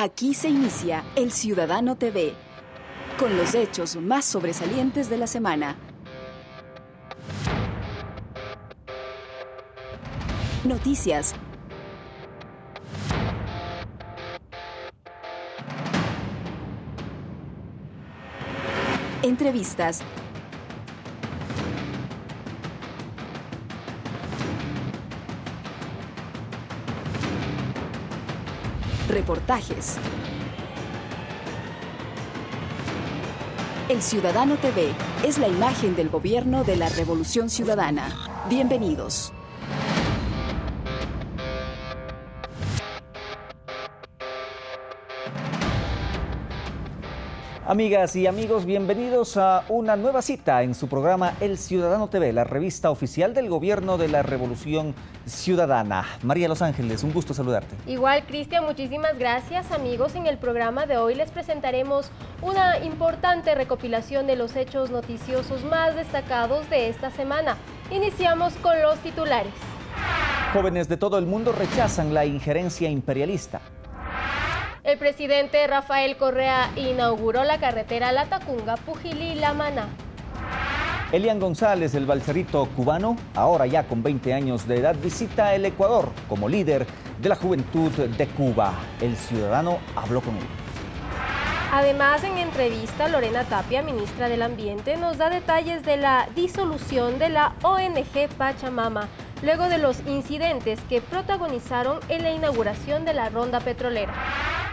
Aquí se inicia El Ciudadano TV, con los hechos más sobresalientes de la semana. Noticias. Entrevistas. Reportajes. El Ciudadano TV es la imagen del gobierno de la Revolución Ciudadana. Bienvenidos. Amigas y amigos, bienvenidos a una nueva cita en su programa El Ciudadano TV, la revista oficial del Gobierno de la Revolución Ciudadana. María Los Ángeles, un gusto saludarte. Igual, Cristian, muchísimas gracias, amigos. En el programa de hoy les presentaremos una importante recopilación de los hechos noticiosos más destacados de esta semana. Iniciamos con los titulares. Jóvenes de todo el mundo rechazan la injerencia imperialista. El presidente Rafael Correa inauguró la carretera Latacunga-Pujilí-La Maná. Elian González, el balserito cubano, ahora ya con 20 años de edad, visita el Ecuador como líder de la juventud de Cuba. El Ciudadano habló con él. Además, en entrevista, Lorena Tapia, ministra del Ambiente, nos da detalles de la disolución de la ONG Pachamama, luego de los incidentes que protagonizaron en la inauguración de la ronda petrolera.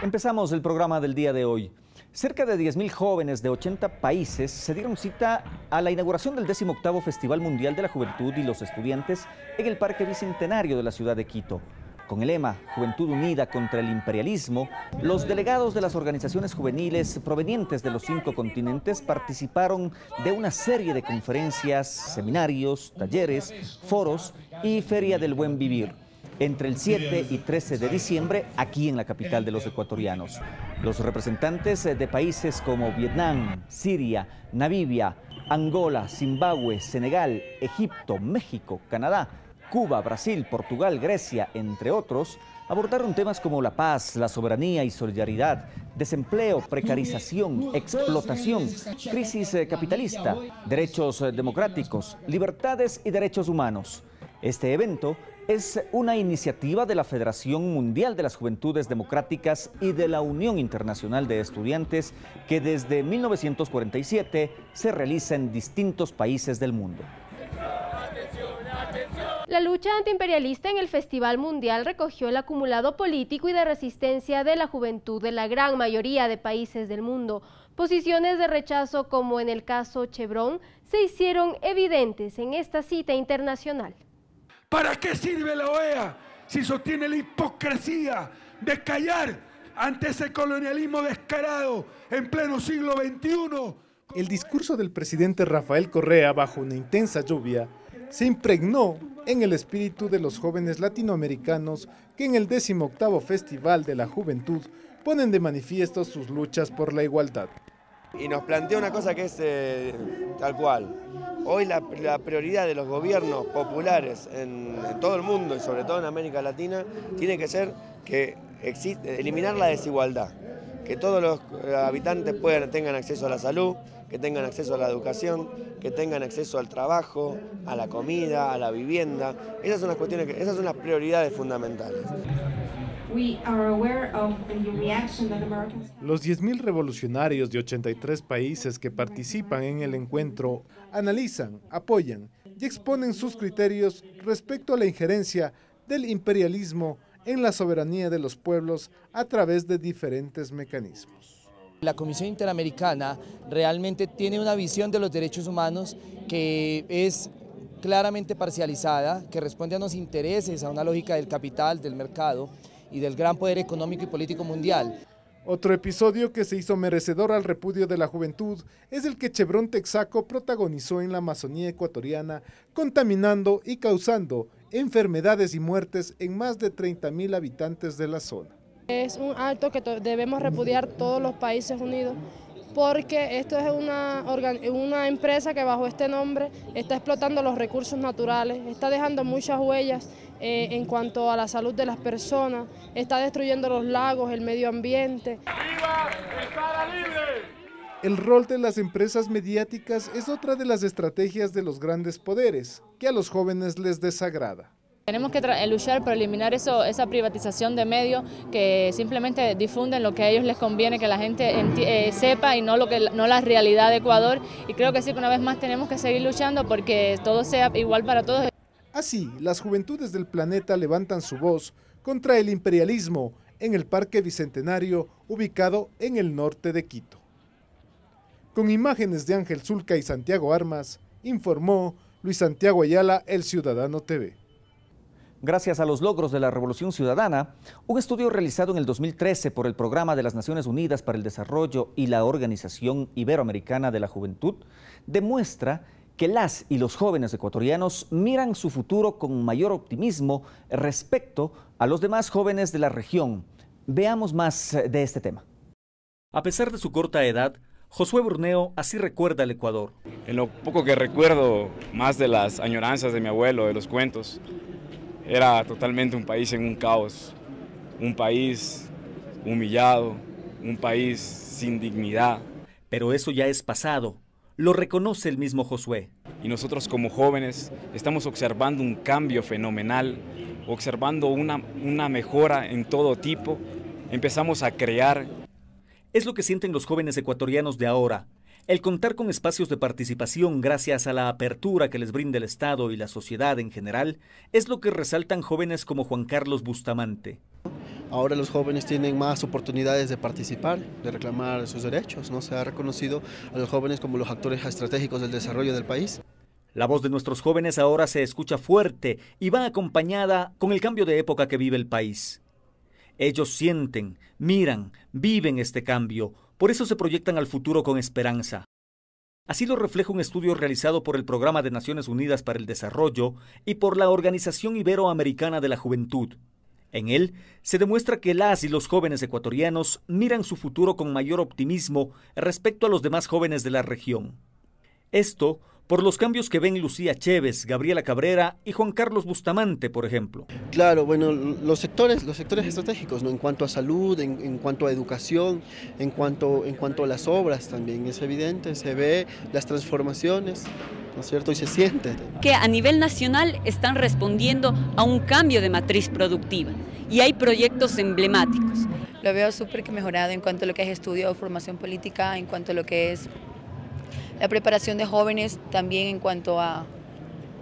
Empezamos el programa del día de hoy. Cerca de 10.000 jóvenes de 80 países se dieron cita a la inauguración del 18º Festival Mundial de la Juventud y los Estudiantes en el Parque Bicentenario de la ciudad de Quito. Con el lema Juventud Unida contra el Imperialismo, los delegados de las organizaciones juveniles provenientes de los 5 continentes participaron de una serie de conferencias, seminarios, talleres, foros y Feria del Buen Vivir, entre el 7 y 13 de diciembre aquí en la capital de los ecuatorianos. Los representantes de países como Vietnam, Siria, Namibia, Angola, Zimbabue, Senegal, Egipto, México, Canadá, Cuba, Brasil, Portugal, Grecia, entre otros, abordaron temas como la paz, la soberanía y solidaridad, desempleo, precarización, explotación, crisis capitalista, derechos democráticos, libertades y derechos humanos. Este evento es una iniciativa de la Federación Mundial de las Juventudes Democráticas y de la Unión Internacional de Estudiantes, que desde 1947 se realiza en distintos países del mundo. La lucha antiimperialista en el Festival Mundial recogió el acumulado político y de resistencia de la juventud de la gran mayoría de países del mundo. Posiciones de rechazo, como en el caso Chevron, se hicieron evidentes en esta cita internacional. ¿Para qué sirve la OEA si sostiene la hipocresía de callar ante ese colonialismo descarado en pleno siglo XXI? El discurso del presidente Rafael Correa bajo una intensa lluvia se impregnó en el espíritu de los jóvenes latinoamericanos que en el 18º Festival de la Juventud ponen de manifiesto sus luchas por la igualdad. Y nos plantea una cosa que es tal cual. Hoy la prioridad de los gobiernos populares en todo el mundo y sobre todo en América Latina tiene que ser eliminar la desigualdad, que todos los habitantes tengan acceso a la salud, que tengan acceso a la educación, que tengan acceso al trabajo, a la comida, a la vivienda. Esas son las cuestiones, esas son las prioridades fundamentales. Los 10.000 revolucionarios de 83 países que participan en el encuentro analizan, apoyan y exponen sus criterios respecto a la injerencia del imperialismo en la soberanía de los pueblos a través de diferentes mecanismos. La Comisión Interamericana realmente tiene una visión de los derechos humanos que es claramente parcializada, que responde a unos intereses, a una lógica del capital, del mercado y del gran poder económico y político mundial. Otro episodio que se hizo merecedor al repudio de la juventud es el que Chevron Texaco protagonizó en la Amazonía ecuatoriana, contaminando y causando enfermedades y muertes en más de 30.000 habitantes de la zona. Es un acto que debemos repudiar todos los países unidos, porque esto es una empresa que bajo este nombre está explotando los recursos naturales, está dejando muchas huellas en cuanto a la salud de las personas, está destruyendo los lagos, el medio ambiente. ¡Viva el Sahara libre! El rol de las empresas mediáticas es otra de las estrategias de los grandes poderes, que a los jóvenes les desagrada. Tenemos que luchar por eliminar esa privatización de medios que simplemente difunden lo que a ellos les conviene que la gente sepa y no la realidad de Ecuador. Y creo que sí que una vez más tenemos que seguir luchando porque todo sea igual para todos. Así, las juventudes del planeta levantan su voz contra el imperialismo en el Parque Bicentenario ubicado en el norte de Quito. Con imágenes de Ángel Zulca y Santiago Armas, informó Luis Santiago Ayala, El Ciudadano TV. Gracias a los logros de la Revolución Ciudadana, un estudio realizado en el 2013 por el Programa de las Naciones Unidas para el Desarrollo y la Organización Iberoamericana de la Juventud demuestra que las y los jóvenes ecuatorianos miran su futuro con mayor optimismo respecto a los demás jóvenes de la región. Veamos más de este tema. A pesar de su corta edad, Josué Burneo así recuerda el Ecuador. En lo poco que recuerdo, más de las añoranzas de mi abuelo, de los cuentos, era totalmente un país en un caos, un país humillado, un país sin dignidad. Pero eso ya es pasado, lo reconoce el mismo Josué. Y nosotros como jóvenes estamos observando un cambio fenomenal, observando una mejora en todo tipo, empezamos a crear. Es lo que sienten los jóvenes ecuatorianos de ahora. El contar con espacios de participación gracias a la apertura que les brinda el Estado y la sociedad en general es lo que resaltan jóvenes como Juan Carlos Bustamante. Ahora los jóvenes tienen más oportunidades de participar, de reclamar sus derechos, ¿no? Se ha reconocido a los jóvenes como los actores estratégicos del desarrollo del país. La voz de nuestros jóvenes ahora se escucha fuerte y va acompañada con el cambio de época que vive el país. Ellos sienten, miran, viven este cambio, por eso se proyectan al futuro con esperanza. Así lo refleja un estudio realizado por el Programa de Naciones Unidas para el Desarrollo y por la Organización Iberoamericana de la Juventud. En él se demuestra que las y los jóvenes ecuatorianos miran su futuro con mayor optimismo respecto a los demás jóvenes de la región. Esto por los cambios que ven Lucía Chévez, Gabriela Cabrera y Juan Carlos Bustamante, por ejemplo. Claro, bueno, los sectores estratégicos, ¿no? En cuanto a salud, en cuanto a educación, en cuanto a las obras también, es evidente, se ve las transformaciones, ¿no es cierto? Y se siente. Que a nivel nacional están respondiendo a un cambio de matriz productiva y hay proyectos emblemáticos. Lo veo súper que mejorado en cuanto a lo que es estudio o formación política, en cuanto a lo que es la preparación de jóvenes, también en cuanto a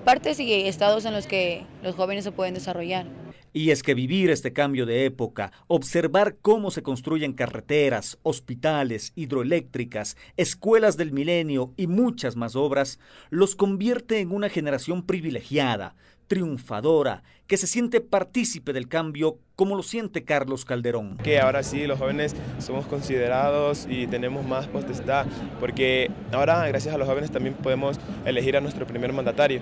partes y estados en los que los jóvenes se pueden desarrollar. Y es que vivir este cambio de época, observar cómo se construyen carreteras, hospitales, hidroeléctricas, escuelas del milenio y muchas más obras, los convierte en una generación privilegiada, triunfadora, que se siente partícipe del cambio como lo siente Carlos Calderón. Que ahora sí los jóvenes somos considerados y tenemos más potestad, porque ahora gracias a los jóvenes también podemos elegir a nuestro primer mandatario.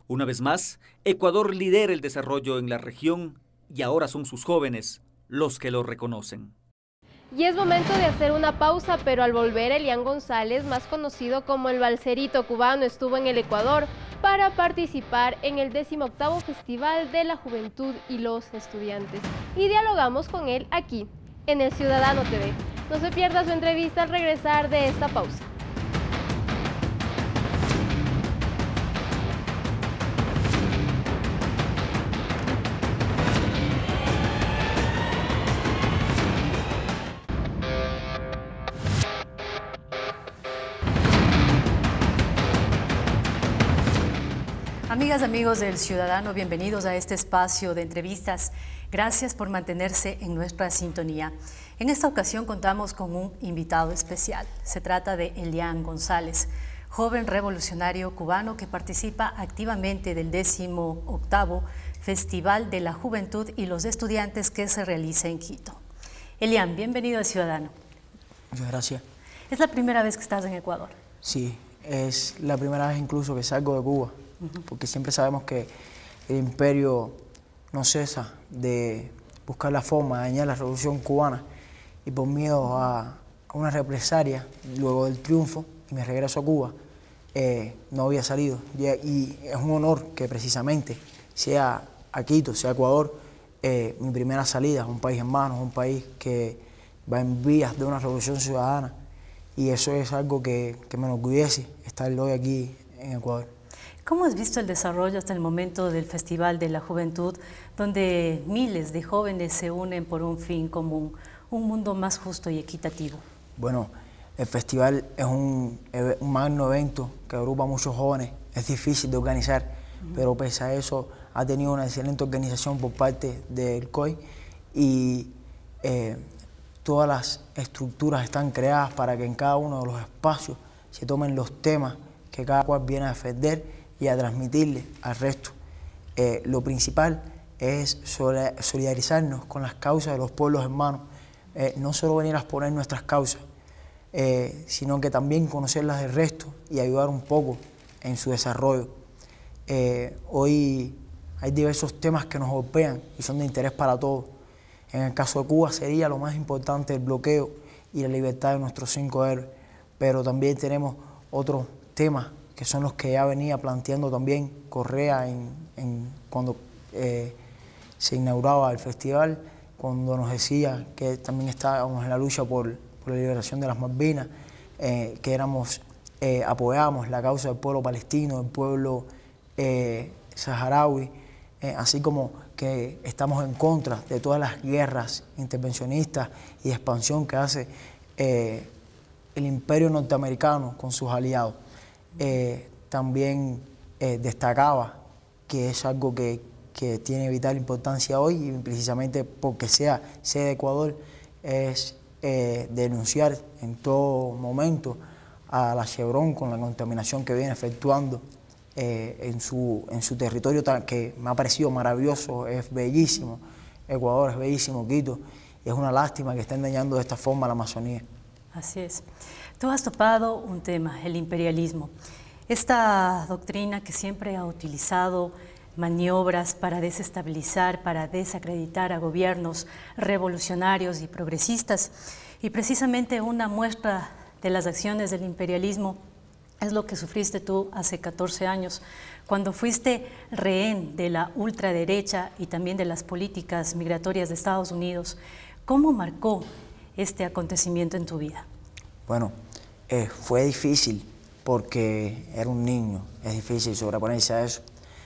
Una vez más, Ecuador lidera el desarrollo en la región y ahora son sus jóvenes los que lo reconocen. Y es momento de hacer una pausa, pero al volver Elian González, más conocido como el Balserito cubano, estuvo en el Ecuador para participar en el 18º Festival de la Juventud y los Estudiantes. Y dialogamos con él aquí, en El Ciudadano TV. No se pierda su entrevista al regresar de esta pausa. Amigas, amigos del Ciudadano, bienvenidos a este espacio de entrevistas. Gracias por mantenerse en nuestra sintonía. En esta ocasión contamos con un invitado especial. Se trata de Elian González, joven revolucionario cubano que participa activamente del 18º Festival de la Juventud y los Estudiantes que se realiza en Quito. Elian, bienvenido al Ciudadano. Muchas gracias. ¿Es la primera vez que estás en Ecuador? Sí, es la primera vez incluso que salgo de Cuba. Porque siempre sabemos que el imperio no cesa de buscar la forma de dañar la revolución cubana y por miedo a una represalia luego del triunfo y mi regreso a Cuba no había salido y es un honor que precisamente sea a Quito, sea Ecuador, mi primera salida, un país hermano, un país que va en vías de una revolución ciudadana, y eso es algo que me enorgullece estar hoy aquí en Ecuador. ¿Cómo has visto el desarrollo hasta el momento del Festival de la Juventud, donde miles de jóvenes se unen por un fin común, un mundo más justo y equitativo? Bueno, el festival es un magno evento que agrupa a muchos jóvenes, es difícil de organizar, pero pese a eso ha tenido una excelente organización por parte del COI y todas las estructuras están creadas para que en cada uno de los espacios se tomen los temas que cada cual viene a defender y a transmitirle al resto. Lo principal es solidarizarnos con las causas de los pueblos hermanos, no solo venir a exponer nuestras causas, sino que también conocerlas del resto y ayudar un poco en su desarrollo. Hoy hay diversos temas que nos golpean y son de interés para todos. En el caso de Cuba sería lo más importante el bloqueo y la libertad de nuestros 5 héroes, pero también tenemos otros temas que son los que ya venía planteando también Correa cuando se inauguraba el festival, cuando nos decía que también estábamos en la lucha por la liberación de las Malvinas, que apoyábamos la causa del pueblo palestino, del pueblo saharaui, así como que estamos en contra de todas las guerras intervencionistas y de expansión que hace el imperio norteamericano con sus aliados. También destacaba que es algo que tiene vital importancia hoy, y precisamente porque sea sede de Ecuador, es denunciar en todo momento a la Chevron con la contaminación que viene efectuando en su territorio, que me ha parecido maravilloso, es bellísimo. Ecuador es bellísimo, Quito, y es una lástima que estén dañando de esta forma la Amazonía. Así es. Tú has topado un tema, el imperialismo. Esta doctrina que siempre ha utilizado maniobras para desestabilizar, para desacreditar a gobiernos revolucionarios y progresistas. Y precisamente una muestra de las acciones del imperialismo es lo que sufriste tú hace 14 años, cuando fuiste rehén de la ultraderecha y también de las políticas migratorias de Estados Unidos. ¿Cómo marcó este acontecimiento en tu vida? Bueno, fue difícil porque era un niño, es difícil sobreponerse a eso.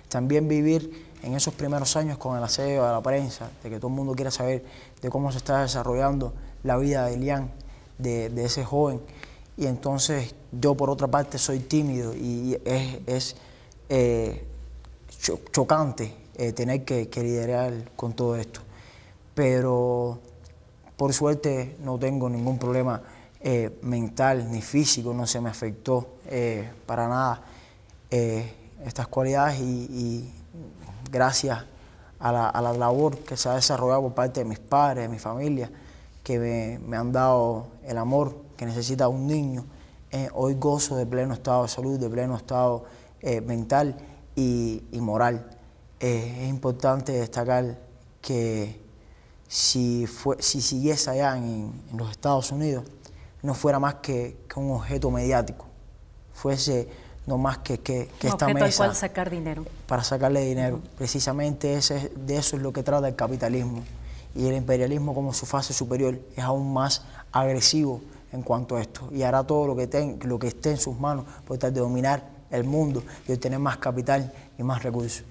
También vivir en esos primeros años con el asedio de la prensa, de que todo el mundo quiera saber de cómo se está desarrollando la vida de Elian, de ese joven. Y entonces yo por otra parte soy tímido y es chocante tener que lidiar con todo esto. Pero por suerte no tengo ningún problema mental ni físico, no se me afectó para nada estas cualidades, y gracias a la labor que se ha desarrollado por parte de mis padres, de mi familia, que me han dado el amor que necesita un niño, hoy gozo de pleno estado de salud, de pleno estado mental y moral. Es importante destacar que si siguiese allá en los Estados Unidos, no fuera más que un objeto mediático, fuese no más que esta mesa al cual sacar dinero. Para sacarle dinero. Precisamente de eso es lo que trata el capitalismo. Y el imperialismo, como su fase superior, es aún más agresivo en cuanto a esto, y hará todo lo que esté en sus manos por tratar de dominar el mundo y obtener más capital y más recursos.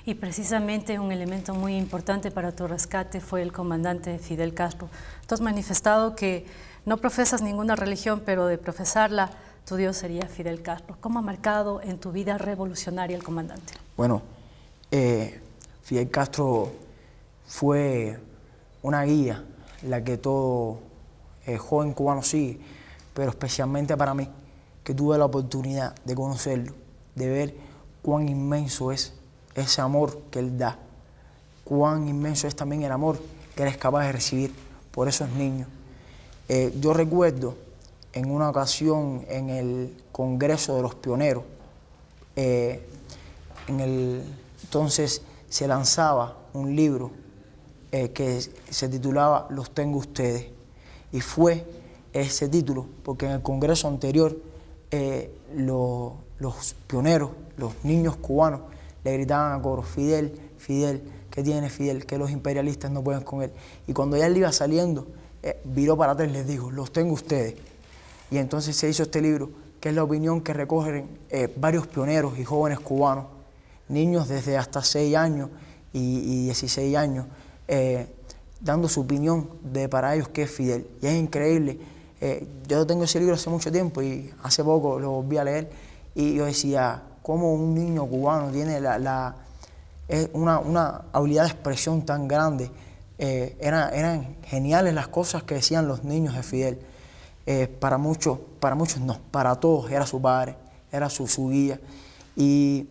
Y precisamente un elemento muy importante para tu rescate fue el comandante Fidel Castro. Tú has manifestado que no profesas ninguna religión, pero de profesarla, tu Dios sería Fidel Castro. ¿Cómo ha marcado en tu vida revolucionaria el comandante? Bueno, Fidel Castro fue una guía, la que todo joven cubano sigue, pero especialmente para mí, que tuve la oportunidad de conocerlo, de ver cuán inmenso es ese amor que él da, cuán inmenso es también el amor que él es capaz de recibir por esos niños. Yo recuerdo en una ocasión en el Congreso de los Pioneros, entonces se lanzaba un libro que se titulaba Los tengo ustedes, y fue ese título porque en el Congreso anterior los pioneros, los niños cubanos, le gritaban a coro: Fidel, Fidel, ¿qué tiene Fidel? Que los imperialistas no pueden con él. Y cuando ya él iba saliendo, viró para atrás y les dijo, los tengo ustedes. Y entonces se hizo este libro, que es la opinión que recogen varios pioneros y jóvenes cubanos, niños desde hasta 6 años y 16 años, dando su opinión de para ellos qué es Fidel. Y es increíble. Yo tengo ese libro hace mucho tiempo y hace poco lo volví a leer y yo decía, cómo un niño cubano tiene una habilidad de expresión tan grande. Eran geniales las cosas que decían los niños de Fidel. Para muchos no, para todos era su padre, era su guía. Y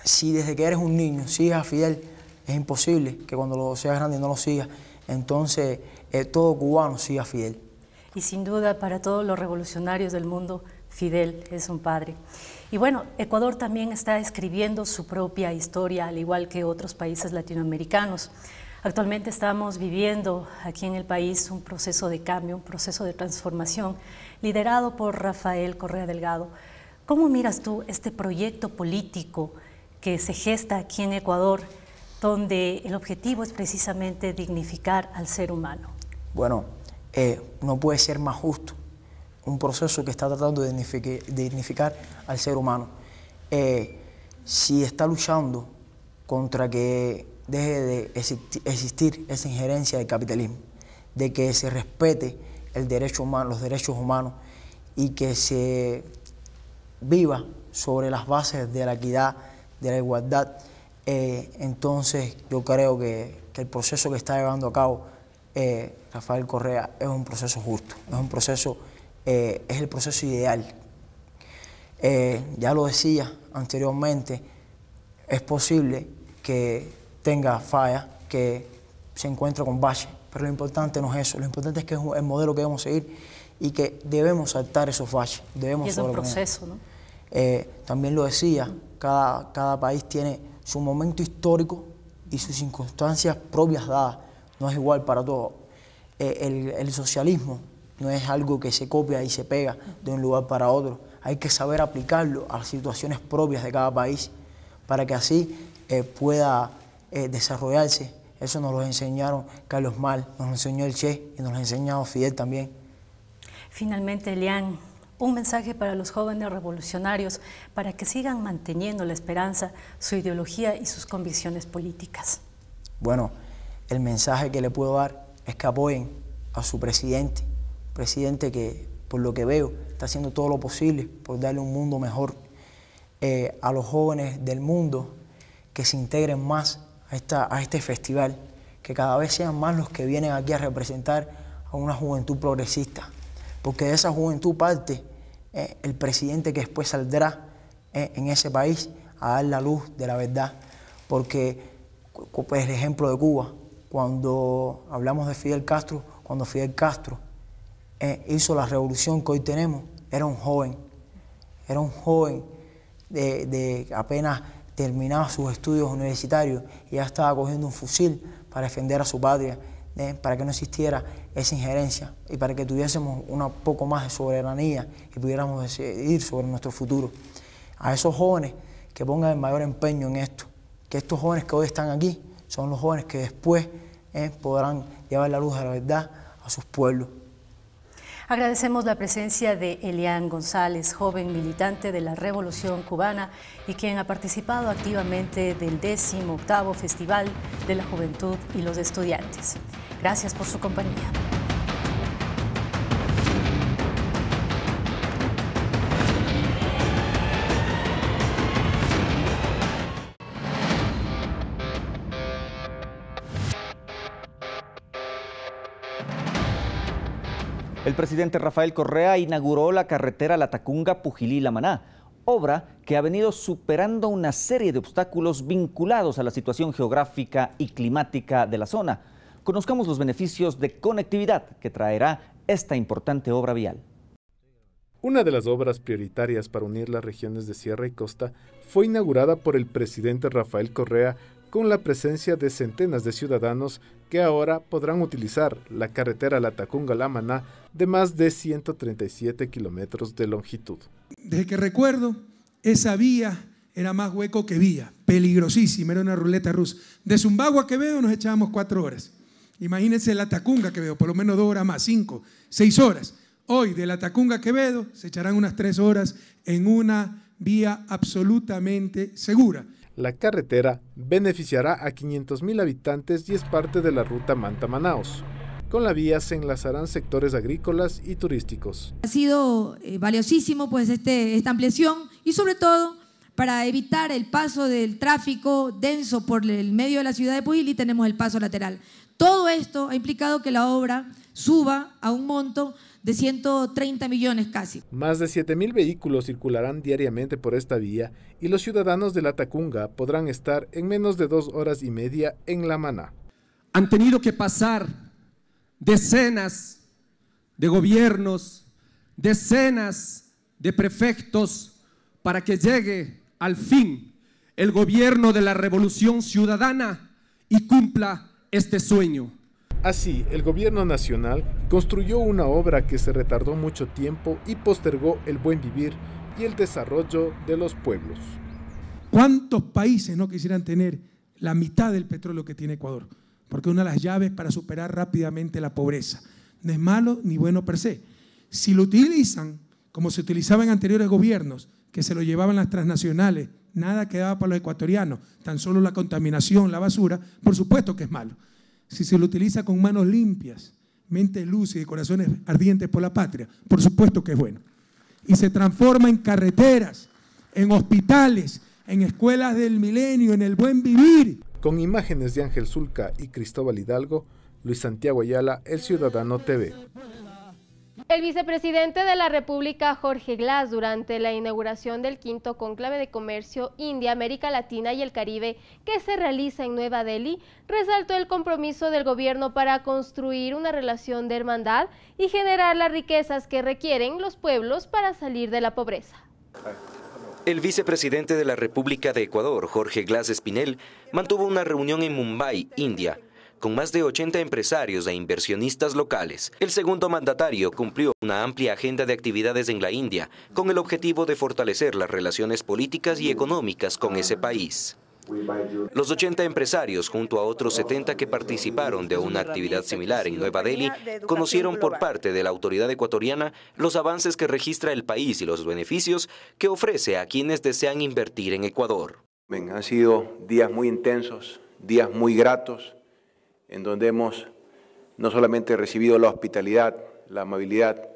si desde que eres un niño sigues a Fidel, es imposible que cuando lo seas grande no lo sigas. Entonces, todo cubano sigue a Fidel. Y sin duda, para todos los revolucionarios del mundo, Fidel es un padre. Y bueno, Ecuador también está escribiendo su propia historia, al igual que otros países latinoamericanos. Actualmente estamos viviendo aquí en el país un proceso de cambio, un proceso de transformación, liderado por Rafael Correa Delgado. ¿Cómo miras tú este proyecto político que se gesta aquí en Ecuador, donde el objetivo es precisamente dignificar al ser humano? Bueno, no puede ser más justo un proceso que está tratando de dignificar al ser humano. Si está luchando contra que deje de existir esa injerencia del capitalismo, de que se respete el derecho humano, los derechos humanos y que se viva sobre las bases de la equidad, de la igualdad, entonces yo creo que el proceso que está llevando a cabo Rafael Correa es un proceso justo, es un proceso, es el proceso ideal. Ya lo decía anteriormente, es posible que tenga fallas, que se encuentre con baches, pero lo importante no es eso, lo importante es que es el modelo que debemos seguir y que debemos saltar esos baches, debemos y es un proceso, ¿no? También lo decía, cada país tiene su momento histórico y sus circunstancias propias dadas, no es igual para todos. El socialismo no es algo que se copia y se pega de un lugar para otro, hay que saber aplicarlo a las situaciones propias de cada país para que así pueda desarrollarse. Eso nos lo enseñaron Carlos Marx, nos lo enseñó el Che y nos lo ha enseñado Fidel también. Finalmente, Elian, un mensaje para los jóvenes revolucionarios para que sigan manteniendo la esperanza, su ideología y sus convicciones políticas. Bueno, el mensaje que le puedo dar es que apoyen a su presidente que por lo que veo está haciendo todo lo posible por darle un mundo mejor. A los jóvenes del mundo que se integren más a este festival, que cada vez sean más los que vienen aquí a representar a una juventud progresista, porque de esa juventud parte el presidente que después saldrá en ese país a dar la luz de la verdad, porque pues, el ejemplo de Cuba, cuando hablamos de Fidel Castro, cuando Fidel Castro hizo la revolución que hoy tenemos, era un joven de apenas terminaba sus estudios universitarios y ya estaba cogiendo un fusil para defender a su patria, para que no existiera esa injerencia y para que tuviésemos un poco más de soberanía y pudiéramos decidir sobre nuestro futuro. A esos jóvenes que pongan el mayor empeño en esto, que estos jóvenes que hoy están aquí son los jóvenes que después podrán llevar la luz de la verdad a sus pueblos. Agradecemos la presencia de Elian González, joven militante de la Revolución Cubana y quien ha participado activamente del 18º Festival de la Juventud y los Estudiantes. Gracias por su compañía. El presidente Rafael Correa inauguró la carretera Latacunga-Pujilí-La Maná, obra que ha venido superando una serie de obstáculos vinculados a la situación geográfica y climática de la zona. Conozcamos los beneficios de conectividad que traerá esta importante obra vial. Una de las obras prioritarias para unir las regiones de Sierra y Costa fue inaugurada por el presidente Rafael Correa con la presencia de centenas de ciudadanos que ahora podrán utilizar la carretera Latacunga-La Maná de más de 137 kilómetros de longitud. Desde que recuerdo, esa vía era más hueco que vía, peligrosísima, era una ruleta rusa. De Zumbagua a Quevedo nos echábamos 4 horas. Imagínense la Tacunga a Quevedo, por lo menos 2 horas más, 5, 6 horas. Hoy de la Tacunga a Quevedo se echarán unas 3 horas en una vía absolutamente segura. La carretera beneficiará a 500.000 habitantes y es parte de la ruta Manta-Manaos. Con la vía se enlazarán sectores agrícolas y turísticos. Ha sido valiosísimo pues esta ampliación y sobre todo para evitar el paso del tráfico denso por el medio de la ciudad de Pujilí tenemos el paso lateral. Todo esto ha implicado que la obra suba a un monto de 130 millones casi. Más de 7.000 vehículos circularán diariamente por esta vía y los ciudadanos de la Tacunga podrán estar en menos de 2 horas y media en La Maná. Han tenido que pasar decenas de gobiernos, decenas de prefectos para que llegue al fin el gobierno de la Revolución Ciudadana y cumpla este sueño. Así, el gobierno nacional construyó una obra que se retardó mucho tiempo y postergó el buen vivir y el desarrollo de los pueblos. ¿Cuántos países no quisieran tener la mitad del petróleo que tiene Ecuador? Porque una de las llaves para superar rápidamente la pobreza. No es malo ni bueno per se. Si lo utilizan como se utilizaba en anteriores gobiernos, que se lo llevaban las transnacionales, nada quedaba para los ecuatorianos, tan solo la contaminación, la basura, por supuesto que es malo. Si se lo utiliza con manos limpias, mente lúcida y corazones ardientes por la patria, por supuesto que es bueno. Y se transforma en carreteras, en hospitales, en escuelas del milenio, en el buen vivir. Con imágenes de Ángel Zulca y Cristóbal Hidalgo, Luis Santiago Ayala, El Ciudadano TV. El vicepresidente de la República, Jorge Glass, durante la inauguración del 5º Cónclave de Comercio India, América Latina y el Caribe, que se realiza en Nueva Delhi, resaltó el compromiso del gobierno para construir una relación de hermandad y generar las riquezas que requieren los pueblos para salir de la pobreza. El vicepresidente de la República de Ecuador, Jorge Glass Espinel, mantuvo una reunión en Mumbai, India, con más de 80 empresarios e inversionistas locales. El segundo mandatario cumplió una amplia agenda de actividades en la India, con el objetivo de fortalecer las relaciones políticas y económicas con ese país. Los 80 empresarios, junto a otros 70 que participaron de una actividad similar en Nueva Delhi, conocieron por parte de la autoridad ecuatoriana los avances que registra el país y los beneficios que ofrece a quienes desean invertir en Ecuador. Han sido días muy intensos, días muy gratos, en donde hemos no solamente recibido la hospitalidad, la amabilidad,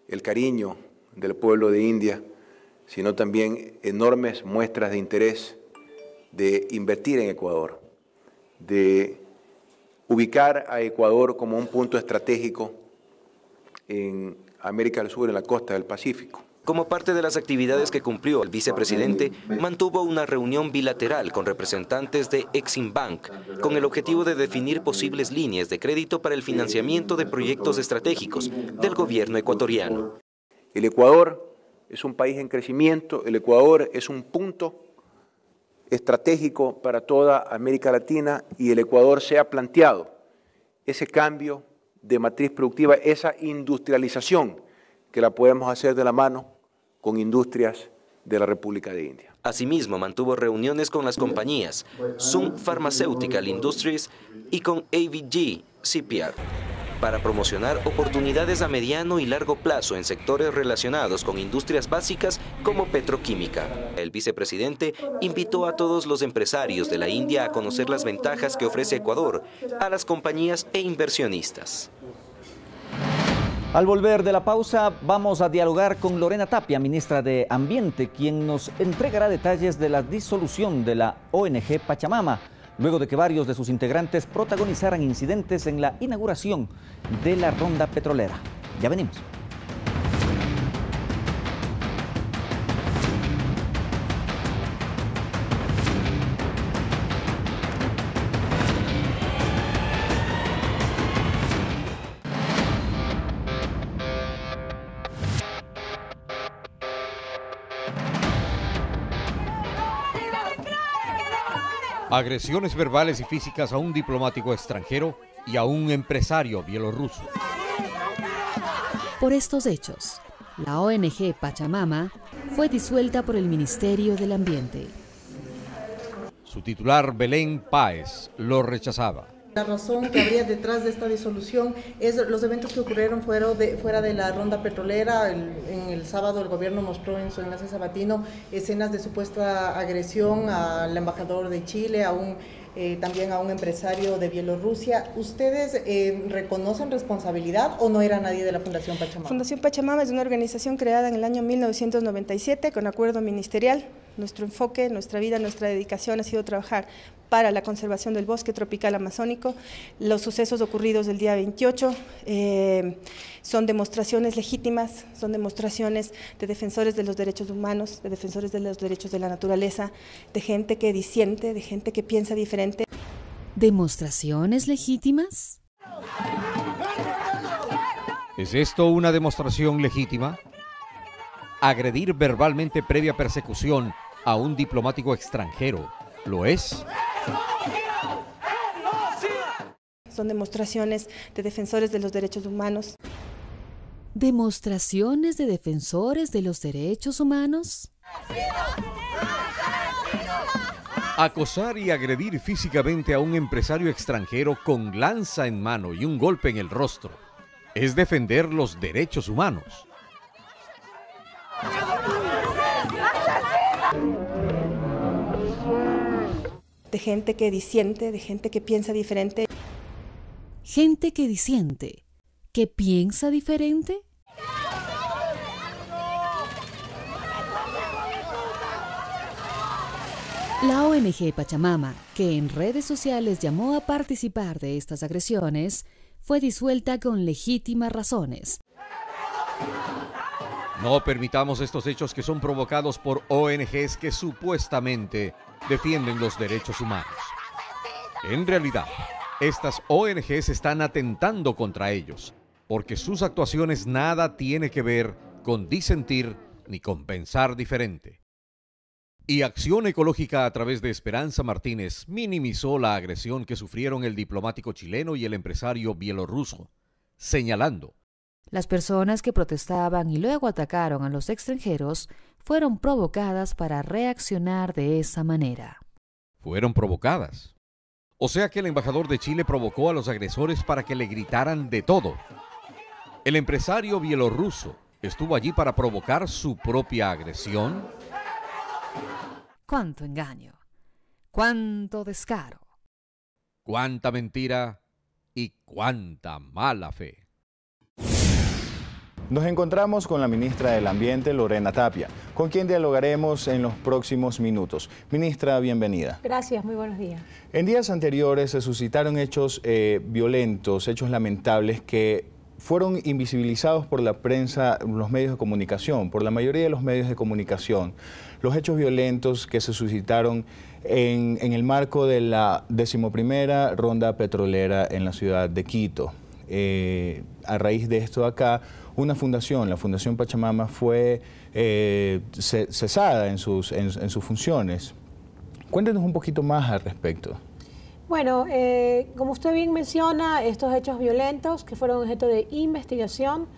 el cariño del pueblo de India, sino también enormes muestras de interés de invertir en Ecuador, de ubicar a Ecuador como un punto estratégico en América del Sur, en la costa del Pacífico. Como parte de las actividades que cumplió, el vicepresidente mantuvo una reunión bilateral con representantes de Exim Bank, con el objetivo de definir posibles líneas de crédito para el financiamiento de proyectos estratégicos del gobierno ecuatoriano. El Ecuador es un país en crecimiento, el Ecuador es un punto estratégico para toda América Latina y el Ecuador se ha planteado ese cambio de matriz productiva, esa industrialización que la podemos hacer de la mano con industrias de la República de India. Asimismo, mantuvo reuniones con las compañías Sun Pharmaceutical Industries y con AVG CPR para promocionar oportunidades a mediano y largo plazo en sectores relacionados con industrias básicas como petroquímica. El vicepresidente invitó a todos los empresarios de la India a conocer las ventajas que ofrece Ecuador a las compañías e inversionistas. Al volver de la pausa, vamos a dialogar con Lorena Tapia, ministra de Ambiente, quien nos entregará detalles de la disolución de la ONG Pachamama, luego de que varios de sus integrantes protagonizaran incidentes en la inauguración de la ronda petrolera. Ya venimos. Agresiones verbales y físicas a un diplomático extranjero y a un empresario bielorruso. Por estos hechos, la ONG Pachamama fue disuelta por el Ministerio del Ambiente. Su titular, Belén Páez, lo rechazaba. La razón que habría detrás de esta disolución es los eventos que ocurrieron fuera de la ronda petrolera. En el sábado el gobierno mostró en su enlace sabatino escenas de supuesta agresión al embajador de Chile, también a un empresario de Bielorrusia. ¿Ustedes reconocen responsabilidad o no era nadie de la Fundación Pachamama? Fundación Pachamama es una organización creada en el año 1997 con acuerdo ministerial. Nuestro enfoque, nuestra vida, nuestra dedicación ha sido trabajar para la conservación del bosque tropical amazónico. Los sucesos ocurridos el día 28 son demostraciones legítimas, son demostraciones de defensores de los derechos humanos, de defensores de los derechos de la naturaleza, de gente que disiente, de gente que piensa diferente. ¿Demostraciones legítimas? ¿Es esto una demostración legítima? Agredir verbalmente previa persecución a un diplomático extranjero, ¿lo es? Son demostraciones de defensores de los derechos humanos. ¿Demostraciones de defensores de los derechos humanos? Acosar y agredir físicamente a un empresario extranjero con lanza en mano y un golpe en el rostro es defender los derechos humanos. De gente que disiente, de gente que piensa diferente. ¿Gente que disiente, que piensa diferente? La ONG Pachamama, que en redes sociales llamó a participar de estas agresiones, fue disuelta con legítimas razones. No permitamos estos hechos que son provocados por ONGs que supuestamente defienden los derechos humanos. En realidad, estas ONGs están atentando contra ellos, porque sus actuaciones nada tienen que ver con disentir ni con pensar diferente. Y Acción Ecológica, a través de Esperanza Martínez, minimizó la agresión que sufrieron el diplomático chileno y el empresario bielorruso, señalando: las personas que protestaban y luego atacaron a los extranjeros fueron provocadas para reaccionar de esa manera. Fueron provocadas. O sea que el embajador de Chile provocó a los agresores para que le gritaran de todo. ¿El empresario bielorruso estuvo allí para provocar su propia agresión? ¡Cuánto engaño! ¡Cuánto descaro! ¡Cuánta mentira y cuánta mala fe! Nos encontramos con la ministra del Ambiente, Lorena Tapia, con quien dialogaremos en los próximos minutos. Ministra, bienvenida. Gracias, muy buenos días. En días anteriores se suscitaron hechos violentos, hechos lamentables que fueron invisibilizados por la prensa, los medios de comunicación, por la mayoría de los medios de comunicación. Los hechos violentos que se suscitaron en el marco de la 11ª ronda petrolera en la ciudad de Quito. A raíz de esto acá, una fundación, la Fundación Pachamama, fue cesada en sus funciones. Cuéntenos un poquito más al respecto. Bueno, como usted bien menciona, estos hechos violentos que fueron objeto de investigación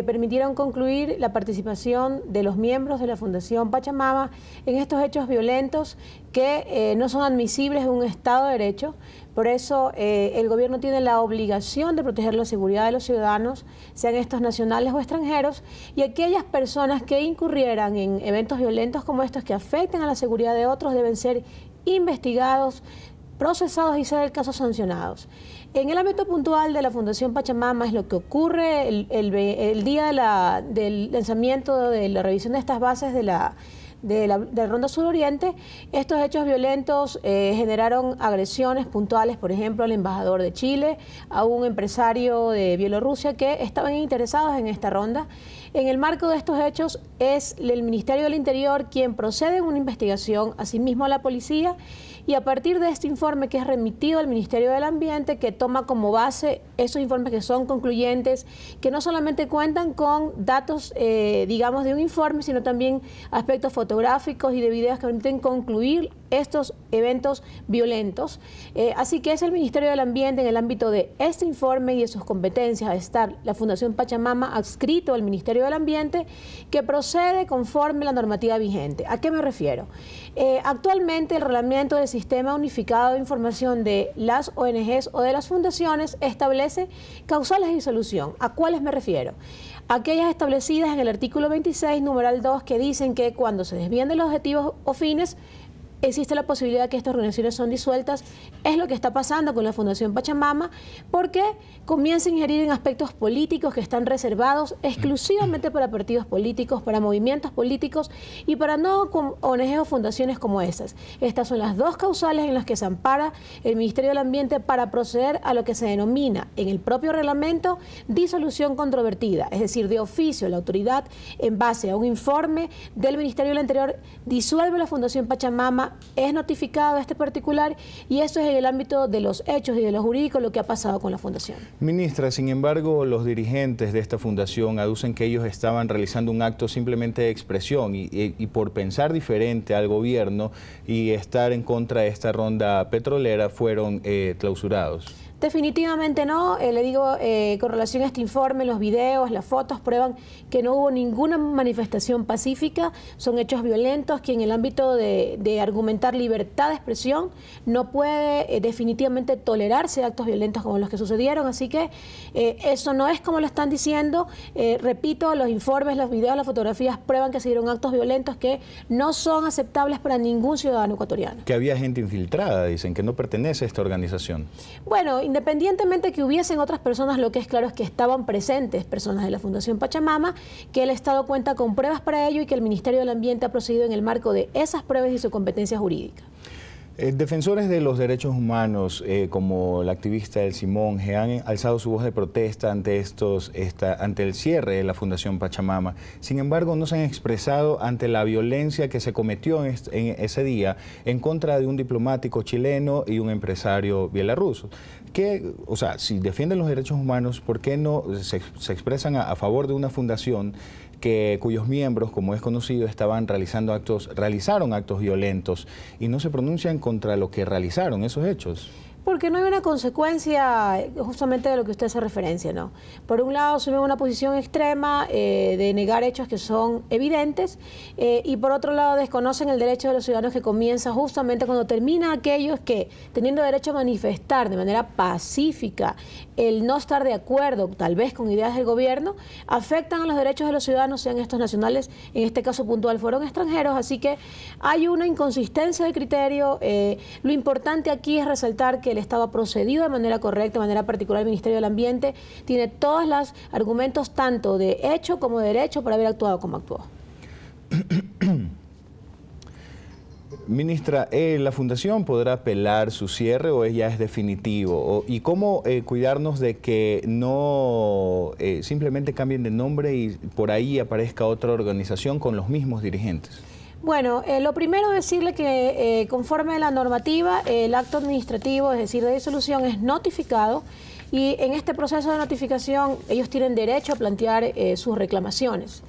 permitieron concluir la participación de los miembros de la Fundación Pachamama en estos hechos violentos que no son admisibles en un Estado de Derecho. Por eso el gobierno tiene la obligación de proteger la seguridad de los ciudadanos, sean estos nacionales o extranjeros, y aquellas personas que incurrieran en eventos violentos como estos que afecten a la seguridad de otros deben ser investigados, procesados y, ser el caso, sancionados. En el ámbito puntual de la Fundación Pachamama es lo que ocurre el día del lanzamiento de la revisión de estas bases de la Ronda Suroriente. Estos hechos violentos generaron agresiones puntuales, por ejemplo, al embajador de Chile, a un empresario de Bielorrusia que estaban interesados en esta ronda. En el marco de estos hechos es el Ministerio del Interior quien procede en una investigación, asimismo a la policía, y a partir de este informe que es remitido al Ministerio del Ambiente, que toma como base esos informes que son concluyentes, que no solamente cuentan con datos, digamos, de un informe, sino también aspectos fotográficos y de videos que permiten concluir estos eventos violentos. Así que es el Ministerio del Ambiente, en el ámbito de este informe y de sus competencias, a estar la Fundación Pachamama adscrito al Ministerio del Ambiente, que procede conforme a la normativa vigente. ¿A qué me refiero? Actualmente el reglamento del Sistema Unificado de Información de las ONGs o de las fundaciones establece causales de disolución. ¿A cuáles me refiero? Aquellas establecidas en el artículo 26, numeral 2, que dicen que cuando se desvían de los objetivos o fines, existe la posibilidad de que estas organizaciones son disueltas. Es lo que está pasando con la Fundación Pachamama, porque comienza a ingerir en aspectos políticos que están reservados exclusivamente para partidos políticos, para movimientos políticos y para no ONG o fundaciones como esas. Estas son las dos causales en las que se ampara el Ministerio del Ambiente para proceder a lo que se denomina en el propio reglamento disolución controvertida, es decir, de oficio la autoridad, en base a un informe del Ministerio del Interior, disuelve la Fundación Pachamama, es notificado este particular, y esto es en el ámbito de los hechos y de lo jurídico lo que ha pasado con la fundación. Ministra, sin embargo, los dirigentes de esta fundación aducen que ellos estaban realizando un acto simplemente de expresión y por pensar diferente al gobierno y estar en contra de esta ronda petrolera fueron clausurados. Definitivamente no, le digo, con relación a este informe, los videos, las fotos prueban que no hubo ninguna manifestación pacífica, son hechos violentos que en el ámbito de argumentar libertad de expresión no puede definitivamente tolerarse actos violentos como los que sucedieron, así que eso no es como lo están diciendo. Repito, los informes, los videos, las fotografías prueban que se dieron actos violentos que no son aceptables para ningún ciudadano ecuatoriano. Que había gente infiltrada, dicen, que no pertenece a esta organización. Bueno, independientemente que hubiesen otras personas, lo que es claro es que estaban presentes personas de la Fundación Pachamama, que el Estado cuenta con pruebas para ello y que el Ministerio del Ambiente ha procedido en el marco de esas pruebas y su competencia jurídica. Defensores de los derechos humanos, como la activista El Simonje, han alzado su voz de protesta ante el cierre de la Fundación Pachamama. Sin embargo, no se han expresado ante la violencia que se cometió en ese día en contra de un diplomático chileno y un empresario bielorruso. O sea, si defienden los derechos humanos, ¿por qué no se expresan a favor de una fundación cuyos miembros, como es conocido, realizaron actos violentos y no se pronuncian contra lo que realizaron esos hechos? Porque no hay una consecuencia justamente de lo que usted hace referencia, ¿no? Por un lado, asumen una posición extrema de negar hechos que son evidentes y por otro lado desconocen el derecho de los ciudadanos, que comienza justamente cuando termina aquellos que, teniendo derecho a manifestar de manera pacífica el no estar de acuerdo tal vez con ideas del gobierno, afectan a los derechos de los ciudadanos, sean estos nacionales, en este caso puntual fueron extranjeros, así que hay una inconsistencia de criterio. Lo importante aquí es resaltar que el Estado ha procedido de manera correcta, de manera particular el Ministerio del Ambiente tiene todos los argumentos tanto de hecho como de derecho para haber actuado como actuó. Ministra, ¿la Fundación podrá apelar su cierre o ya es definitivo? ¿Y cómo cuidarnos de que no simplemente cambien de nombre y por ahí aparezca otra organización con los mismos dirigentes? Bueno, lo primero es decirle que conforme a la normativa, el acto administrativo, es decir, de disolución, es notificado y en este proceso de notificación ellos tienen derecho a plantear sus reclamaciones.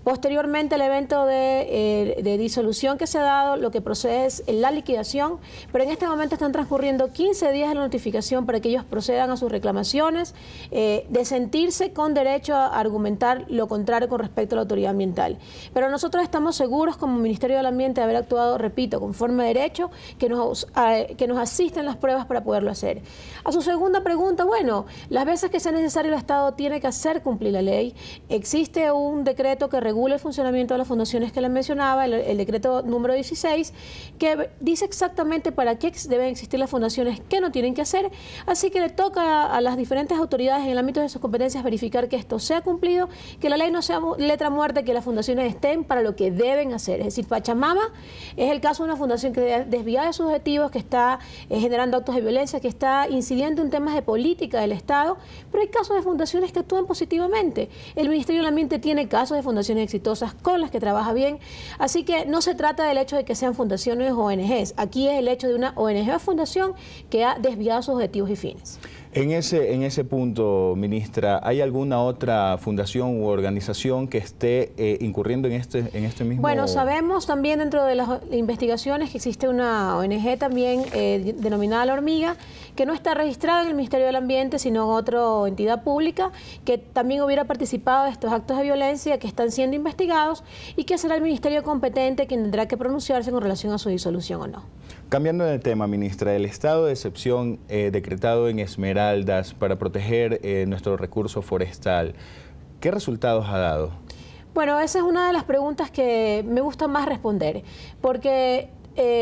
Posteriormente al evento de disolución que se ha dado, lo que procede es la liquidación, pero en este momento están transcurriendo 15 días de la notificación para que ellos procedan a sus reclamaciones, de sentirse con derecho a argumentar lo contrario con respecto a la autoridad ambiental. Pero nosotros estamos seguros como Ministerio del Ambiente de haber actuado, repito, conforme a derecho, que nos asisten las pruebas para poderlo hacer. A su segunda pregunta, bueno, las veces que sea necesario el Estado tiene que hacer cumplir la ley. Existe un decreto que regula el funcionamiento de las fundaciones que les mencionaba, el decreto número 16, que dice exactamente para qué deben existir las fundaciones, qué no tienen que hacer, así que le toca a las diferentes autoridades en el ámbito de sus competencias verificar que esto sea cumplido, que la ley no sea letra muerta, que las fundaciones estén para lo que deben hacer. Es decir, Pachamama es el caso de una fundación que desvía de sus objetivos, que está generando actos de violencia, que está incidiendo en temas de política del Estado, pero hay casos de fundaciones que actúan positivamente. El Ministerio del Ambiente tiene tiene casos de fundaciones exitosas con las que trabaja bien. Así que no se trata del hecho de que sean fundaciones o ONGs. Aquí es el hecho de una ONG o fundación que ha desviado sus objetivos y fines. En ese punto, ministra, ¿hay alguna otra fundación u organización que esté incurriendo en este mismo...? Bueno, sabemos también dentro de las investigaciones que existe una ONG también denominada La Hormiga, que no está registrada en el Ministerio del Ambiente, sino en otra entidad pública, que también hubiera participado de estos actos de violencia que están siendo investigados y que será el Ministerio competente quien tendrá que pronunciarse con relación a su disolución o no. Cambiando de tema, ministra, el estado de excepción decretado en Esmeraldas para proteger nuestro recurso forestal, ¿qué resultados ha dado? Bueno, esa es una de las preguntas que me gusta más responder, porque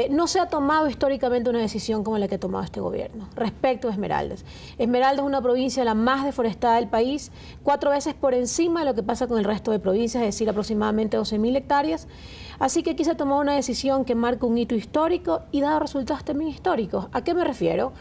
no se ha tomado históricamente una decisión como la que ha tomado este gobierno respecto a Esmeraldas. Esmeraldas es una provincia la más deforestada del país, 4 veces por encima de lo que pasa con el resto de provincias, es decir, aproximadamente 12.000 hectáreas. Así que aquí se ha tomado una decisión que marca un hito histórico y da resultados también históricos. ¿A qué me refiero?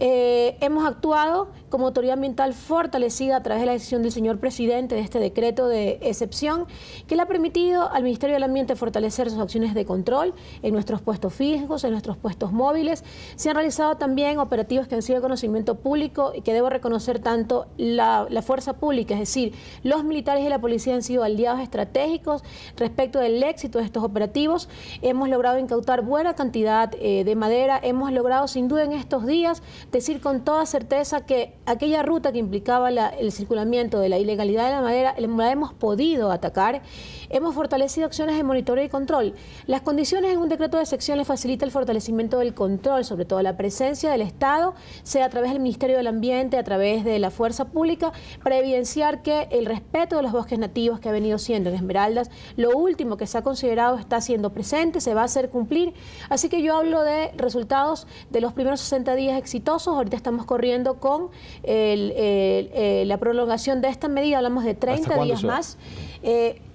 Hemos actuado como autoridad ambiental fortalecida a través de la decisión del señor presidente de este decreto de excepción que le ha permitido al Ministerio del Ambiente fortalecer sus acciones de control en nuestros puestos fijos, en nuestros puestos móviles. Se han realizado también operativos que han sido de conocimiento público y que debo reconocer tanto la fuerza pública, es decir, los militares y la policía han sido aliados estratégicos respecto del éxito de estos operativos. Hemos logrado incautar buena cantidad de madera, hemos logrado sin duda en estos días decir con toda certeza que aquella ruta que implicaba el circulamiento de la ilegalidad de la madera la hemos podido atacar. Hemos fortalecido acciones de monitoreo y control. Las condiciones en un decreto de sección le facilita el fortalecimiento del control, sobre todo la presencia del Estado, sea a través del Ministerio del Ambiente, a través de la fuerza pública, para evidenciar que el respeto de los bosques nativos que ha venido siendo en Esmeraldas, lo último que se ha considerado está siendo presente, se va a hacer cumplir. Así que yo hablo de resultados de los primeros 60 días exitosos. Ahorita estamos corriendo con la prolongación de esta medida, hablamos de 30 días más.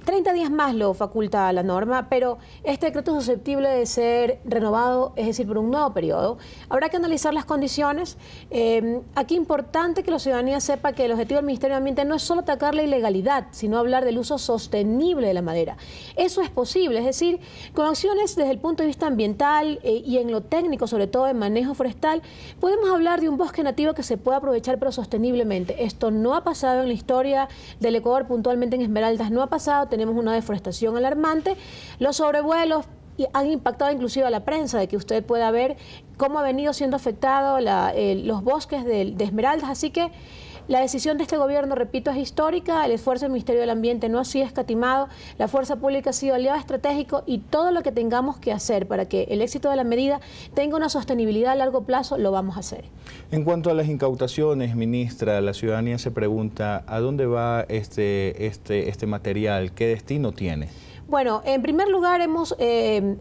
30 días más lo faculta la norma, pero este decreto es susceptible de ser renovado, es decir, por un nuevo periodo. Habrá que analizar las condiciones. Aquí es importante que la ciudadanía sepa que el objetivo del Ministerio de Ambiente no es solo atacar la ilegalidad, sino hablar del uso sostenible de la madera. Eso es posible, es decir, con acciones desde el punto de vista ambiental y en lo técnico, sobre todo en manejo forestal, podemos hablar de un bosque nativo que se pueda aprovechar pero sosteniblemente. Esto no ha pasado en la historia del Ecuador, puntualmente en Esmeraldas no ha pasado. Tenemos una deforestación alarmante. Los sobrevuelos han impactado inclusive a la prensa, de que usted pueda ver cómo ha venido siendo afectado los bosques de Esmeraldas. Así que la decisión de este gobierno, repito, es histórica. El esfuerzo del Ministerio del Ambiente no ha sido escatimado. La fuerza pública ha sido aliado estratégico y todo lo que tengamos que hacer para que el éxito de la medida tenga una sostenibilidad a largo plazo, lo vamos a hacer. En cuanto a las incautaciones, ministra, la ciudadanía se pregunta ¿a dónde va este material? ¿Qué destino tiene? Bueno, en primer lugar hemos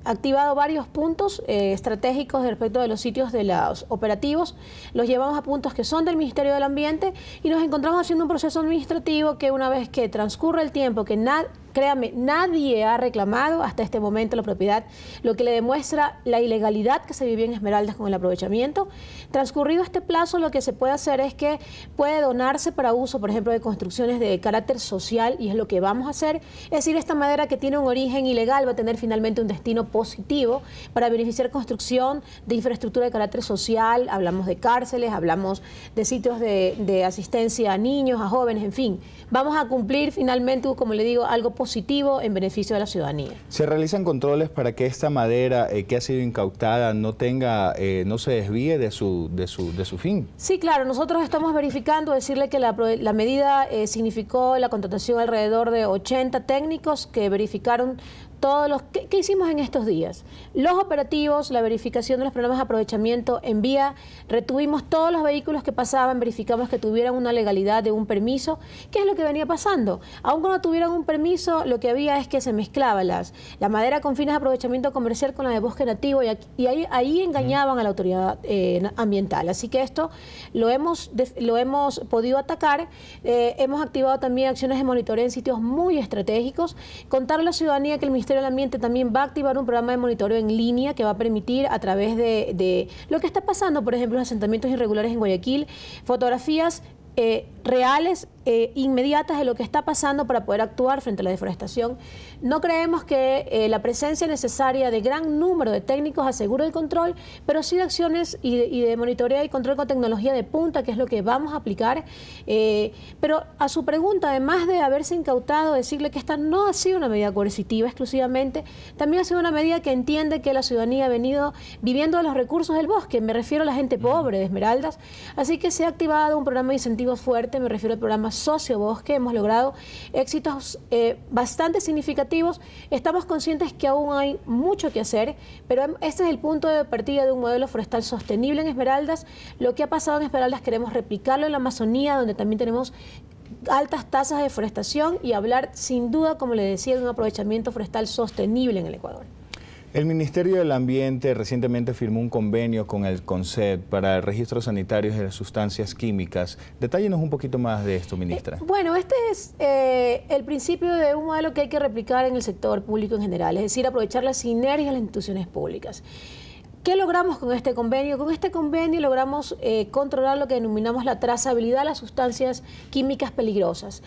activado varios puntos estratégicos respecto de los sitios de los operativos. Los llevamos a puntos que son del Ministerio del Ambiente y nos encontramos haciendo un proceso administrativo que una vez que transcurre el tiempo, que créame, nadie ha reclamado hasta este momento la propiedad, lo que le demuestra la ilegalidad que se vivió en Esmeraldas con el aprovechamiento. Transcurrido este plazo, lo que se puede hacer es que puede donarse para uso, por ejemplo, de construcciones de carácter social, y es lo que vamos a hacer. Es decir, esta madera que tiene un origen ilegal va a tener finalmente un destino positivo para beneficiar construcción de infraestructura de carácter social. Hablamos de cárceles, hablamos de sitios de asistencia a niños, a jóvenes, en fin. Vamos a cumplir finalmente, como le digo, algo positivo en beneficio de la ciudadanía. ¿Se realizan controles para que esta madera que ha sido incautada no se desvíe de su fin? Sí, claro. Nosotros estamos verificando, decirle que la medida significó la contratación alrededor de 80 técnicos que verificaron todos los que hicimos en estos días. Los operativos, la verificación de los programas de aprovechamiento en vía, retuvimos todos los vehículos que pasaban, verificamos que tuvieran una legalidad de un permiso. ¿Qué es lo que venía pasando? Aun cuando tuvieran un permiso, lo que había es que se mezclaba la madera con fines de aprovechamiento comercial con la de bosque nativo y ahí engañaban a la autoridad ambiental. Así que esto lo hemos podido atacar. Hemos activado también acciones de monitoreo en sitios muy estratégicos. Contarle a la ciudadanía que el Ministerio del Ambiente también va a activar un programa de monitoreo en línea que va a permitir, a través de lo que está pasando, por ejemplo, los asentamientos irregulares en Guayaquil, fotografías reales, inmediatas de lo que está pasando para poder actuar frente a la deforestación. No creemos que la presencia necesaria de gran número de técnicos asegure el control, pero sí de acciones y de monitoreo y control con tecnología de punta, que es lo que vamos a aplicar. Pero a su pregunta, además de haberse incautado, decirle que esta no ha sido una medida coercitiva exclusivamente, también ha sido una medida que entiende que la ciudadanía ha venido viviendo de los recursos del bosque. Me refiero a la gente pobre de Esmeraldas. Así que se ha activado un programa de incentivos fuerte, me refiero al programa Socio Bosque. Hemos logrado éxitos bastante significativos. Estamos conscientes que aún hay mucho que hacer, pero este es el punto de partida de un modelo forestal sostenible en Esmeraldas. Lo que ha pasado en Esmeraldas queremos replicarlo en la Amazonía, donde también tenemos altas tasas de deforestación, y hablar sin duda, como le decía, de un aprovechamiento forestal sostenible en el Ecuador. El Ministerio del Ambiente recientemente firmó un convenio con el CONCET para el registro sanitario de las sustancias químicas. Detállenos un poquito más de esto, ministra. Bueno, este es el principio de un modelo que hay que replicar en el sector público en general, es decir, aprovechar las sinergias de las instituciones públicas. ¿Qué logramos con este convenio? Con este convenio logramos controlar lo que denominamos la trazabilidad de las sustancias químicas peligrosas.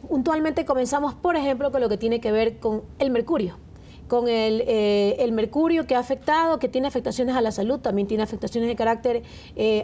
Puntualmente comenzamos, por ejemplo, con lo que tiene que ver con el mercurio. Con el mercurio que ha afectado, que tiene afectaciones a la salud, también tiene afectaciones de carácter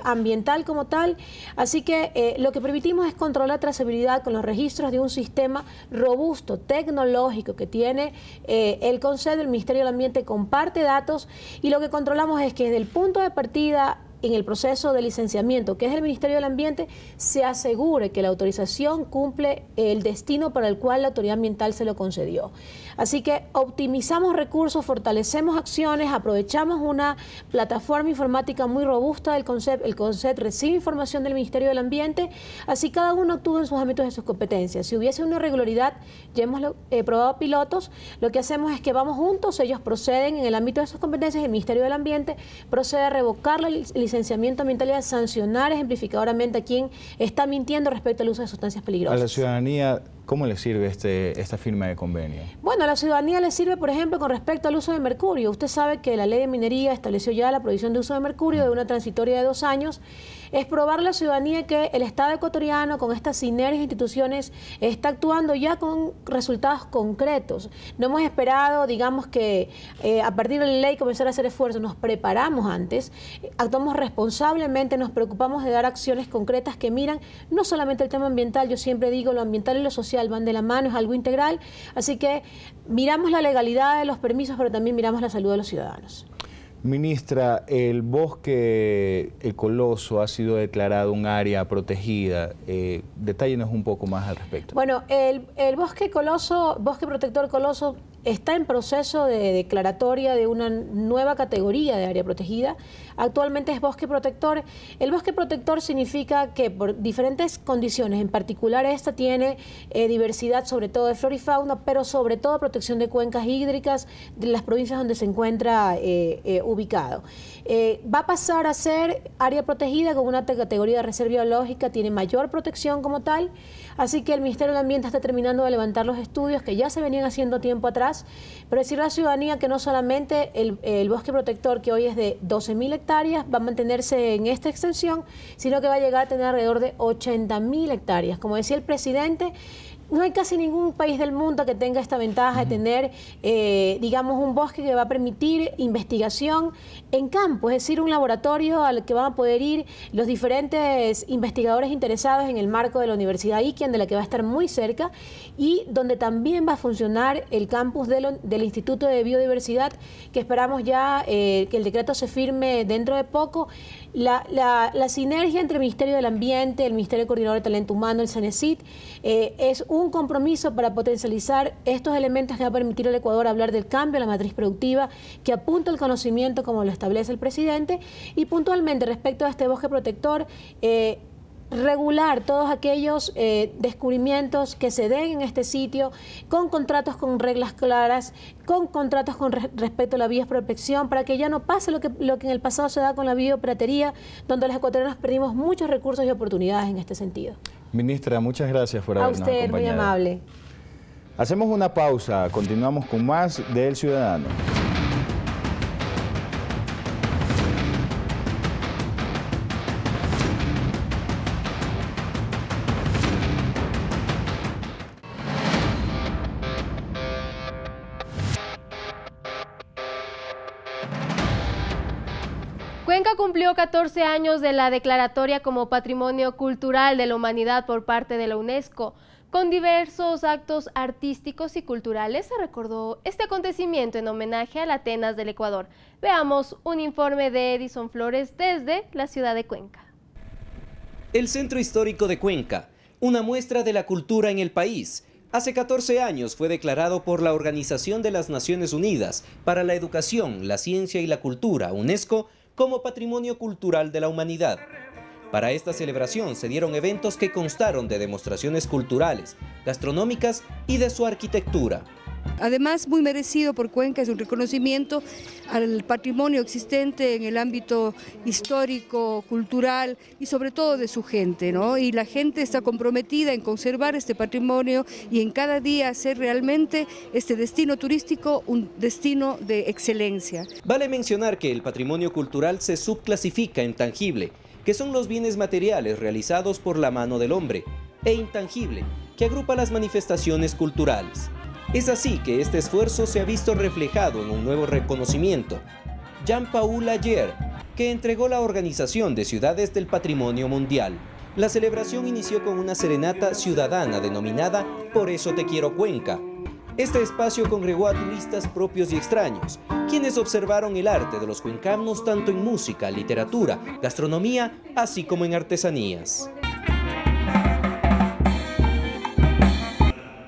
ambiental como tal. Así que lo que permitimos es controlar la trazabilidad con los registros de un sistema robusto, tecnológico, que tiene el CONCET, el Ministerio del Ambiente comparte datos, y lo que controlamos es que desde el punto de partida en el proceso de licenciamiento, que es el Ministerio del Ambiente, se asegure que la autorización cumple el destino para el cual la autoridad ambiental se lo concedió. Así que optimizamos recursos, fortalecemos acciones, aprovechamos una plataforma informática muy robusta del CONCET. El CONCET recibe información del Ministerio del Ambiente, así cada uno actúa en sus ámbitos de sus competencias. Si hubiese una irregularidad, ya hemos probado pilotos, lo que hacemos es que vamos juntos, ellos proceden en el ámbito de sus competencias, el Ministerio del Ambiente procede a revocar la licenciamiento ambiental y a sancionar ejemplificadoramente a quien está mintiendo respecto al uso de sustancias peligrosas. A la ciudadanía, ¿cómo le sirve esta firma de convenio? Bueno, a la ciudadanía le sirve, por ejemplo, con respecto al uso de mercurio. Usted sabe que la ley de minería estableció ya la prohibición de uso de mercurio de una transitoria de 2 años. Es probar a la ciudadanía que el Estado ecuatoriano, con estas sinergias de instituciones, está actuando ya con resultados concretos. No hemos esperado, digamos, que a partir de la ley comenzar a hacer esfuerzos. Nos preparamos antes, actuamos responsablemente, nos preocupamos de dar acciones concretas que miran no solamente el tema ambiental. Yo siempre digo, lo ambiental y lo social van de la mano, es algo integral. Así que miramos la legalidad de los permisos, pero también miramos la salud de los ciudadanos. Ministra, el bosque El Coloso ha sido declarado un área protegida. Detállenos un poco más al respecto. Bueno, el bosque Coloso, bosque protector Coloso, está en proceso de declaratoria de una nueva categoría de área protegida. Actualmente es bosque protector. El bosque protector significa que por diferentes condiciones, en particular esta tiene diversidad sobre todo de flora y fauna, pero sobre todo protección de cuencas hídricas de las provincias donde se encuentra ubicado. Va a pasar a ser área protegida con una categoría de reserva biológica, tiene mayor protección como tal. Así que el Ministerio del Ambiente está terminando de levantar los estudios que ya se venían haciendo tiempo atrás, pero decirle a la ciudadanía que no solamente el bosque protector, que hoy es de 12.000 hectáreas, va a mantenerse en esta extensión, sino que va a llegar a tener alrededor de 80.000 hectáreas. Como decía el presidente, no hay casi ningún país del mundo que tenga esta ventaja de tener, digamos, un bosque que va a permitir investigación en campo, es decir, un laboratorio al que van a poder ir los diferentes investigadores interesados en el marco de la Universidad Iquian, de la que va a estar muy cerca, y donde también va a funcionar el campus del Instituto de Biodiversidad, que esperamos ya que el decreto se firme dentro de poco. La sinergia entre el Ministerio del Ambiente, el Ministerio Coordinador de Talento Humano, el CENESID, es un compromiso para potencializar estos elementos que va a permitir al Ecuador hablar del cambio de la matriz productiva, que apunta al conocimiento como lo establece el presidente, y puntualmente respecto a este bosque protector, regular todos aquellos descubrimientos que se den en este sitio, con contratos con reglas claras, con contratos con respecto a la bioprospección, para que ya no pase lo que en el pasado se da con la biopiratería, donde los ecuatorianos perdimos muchos recursos y oportunidades en este sentido. Ministra, muchas gracias por habernos acompañado. A usted, muy amable. Hacemos una pausa, continuamos con más del Ciudadano. Cuenca cumplió 14 años de la declaratoria como Patrimonio Cultural de la Humanidad por parte de la UNESCO. Con diversos actos artísticos y culturales se recordó este acontecimiento en homenaje a la Atenas del Ecuador. Veamos un informe de Edison Flores desde la ciudad de Cuenca. El Centro Histórico de Cuenca, una muestra de la cultura en el país. Hace 14 años fue declarado por la Organización de las Naciones Unidas para la Educación, la Ciencia y la Cultura, UNESCO, como Patrimonio Cultural de la Humanidad. Para esta celebración se dieron eventos que constaron de demostraciones culturales, gastronómicas y de su arquitectura. Además, muy merecido por Cuenca, es un reconocimiento al patrimonio existente en el ámbito histórico, cultural y sobre todo de su gente, ¿no? Y la gente está comprometida en conservar este patrimonio y en cada día hacer realmente este destino turístico un destino de excelencia. Vale mencionar que el patrimonio cultural se subclasifica en tangible, que son los bienes materiales realizados por la mano del hombre, e intangible, que agrupa las manifestaciones culturales. Es así que este esfuerzo se ha visto reflejado en un nuevo reconocimiento, Jean-Paul Ayer, que entregó la Organización de Ciudades del Patrimonio Mundial. La celebración inició con una serenata ciudadana denominada Por eso te quiero Cuenca. Este espacio congregó a turistas propios y extraños, quienes observaron el arte de los cuencanos tanto en música, literatura, gastronomía, así como en artesanías.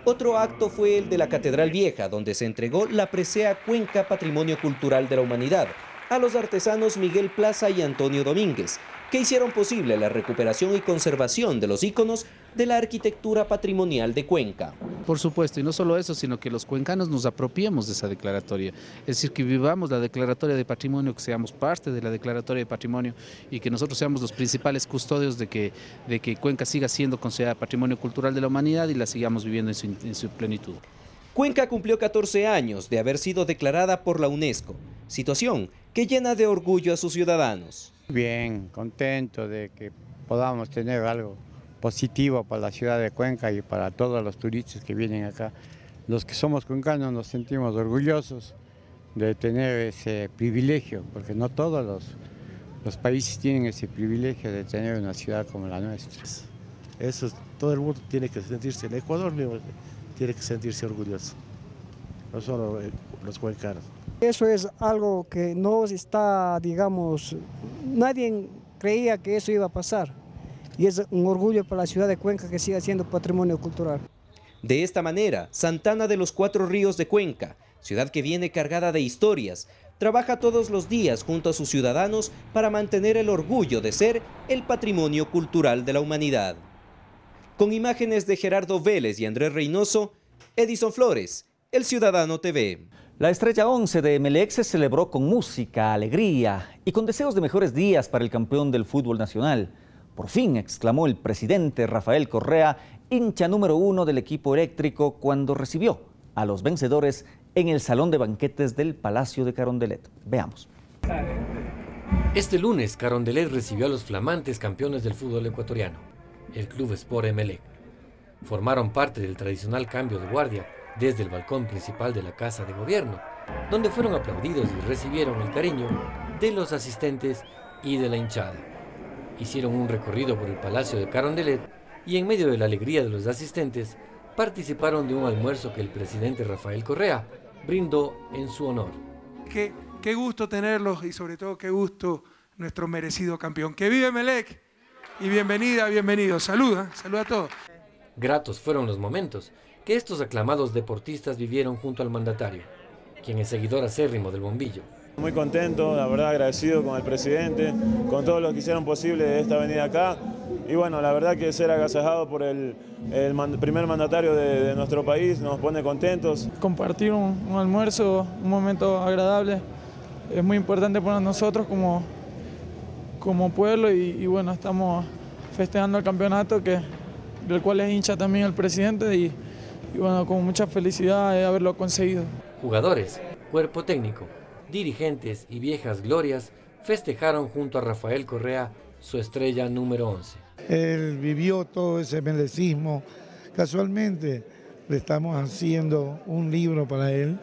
Otro acto fue el de la Catedral Vieja, donde se entregó la presea Cuenca Patrimonio Cultural de la Humanidad a los artesanos Miguel Plaza y Antonio Domínguez, que hicieron posible la recuperación y conservación de los íconos de la arquitectura patrimonial de Cuenca. Por supuesto, y no solo eso, sino que los cuencanos nos apropiemos de esa declaratoria, es decir, que vivamos la declaratoria de patrimonio, que seamos parte de la declaratoria de patrimonio y que nosotros seamos los principales custodios de que Cuenca siga siendo considerada patrimonio cultural de la humanidad y la sigamos viviendo en su plenitud. Cuenca cumplió 14 años de haber sido declarada por la UNESCO, situación que llena de orgullo a sus ciudadanos. Bien, contento de que podamos tener algo positivo para la ciudad de Cuenca y para todos los turistas que vienen acá. Los que somos cuencanos nos sentimos orgullosos de tener ese privilegio, porque no todos los países tienen ese privilegio de tener una ciudad como la nuestra. Eso todo el mundo tiene que sentirse, en Ecuador tiene que sentirse orgulloso, no solo los cuencanos. Eso es algo que no está, digamos, nadie creía que eso iba a pasar. Y es un orgullo para la ciudad de Cuenca que siga siendo patrimonio cultural. De esta manera, Santana de los Cuatro Ríos de Cuenca, ciudad que viene cargada de historias, trabaja todos los días junto a sus ciudadanos para mantener el orgullo de ser el patrimonio cultural de la humanidad. Con imágenes de Gerardo Vélez y Andrés Reynoso, Edison Flores, El Ciudadano TV. La estrella 11 de Emelec se celebró con música, alegría y con deseos de mejores días para el campeón del fútbol nacional. Por fin, exclamó el presidente Rafael Correa, hincha número 1 del equipo eléctrico, cuando recibió a los vencedores en el salón de banquetes del Palacio de Carondelet. Veamos. Este lunes, Carondelet recibió a los flamantes campeones del fútbol ecuatoriano, el Club Sport Emelec. Formaron parte del tradicional cambio de guardia desde el balcón principal de la Casa de Gobierno, donde fueron aplaudidos y recibieron el cariño de los asistentes y de la hinchada. Hicieron un recorrido por el Palacio de Carondelet y en medio de la alegría de los asistentes, participaron de un almuerzo que el presidente Rafael Correa brindó en su honor. Qué gusto tenerlos y sobre todo qué gusto nuestro merecido campeón. ¡Que vive Emelec! Y bienvenida, bienvenido. Saluda a todos. Gratos fueron los momentos que estos aclamados deportistas vivieron junto al mandatario, quien es seguidor acérrimo del bombillo. Muy contento, la verdad agradecido con el presidente, con todos los que hicieron posible esta venida acá. Y bueno, la verdad que ser agasajado por el primer mandatario de nuestro país nos pone contentos. Compartir un almuerzo, un momento agradable, es muy importante para nosotros como pueblo y bueno, estamos festejando el campeonato del cual es hincha también el presidente y bueno, con mucha felicidad de haberlo conseguido. Jugadores, cuerpo técnico, dirigentes y viejas glorias festejaron junto a Rafael Correa su estrella número 11. Él vivió todo ese emelecismo. Casualmente le estamos haciendo un libro para él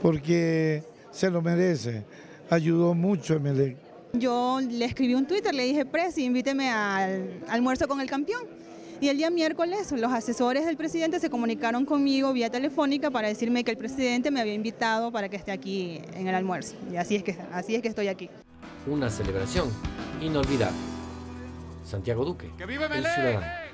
porque se lo merece. Ayudó mucho Emelec Yo le escribí un Twitter, le dije, Presi, invíteme al almuerzo con el campeón. Y el día miércoles los asesores del presidente se comunicaron conmigo vía telefónica para decirme que el presidente me había invitado para que esté aquí en el almuerzo. Y así es que estoy aquí. Una celebración inolvidable. Santiago Duque, El Ciudadano.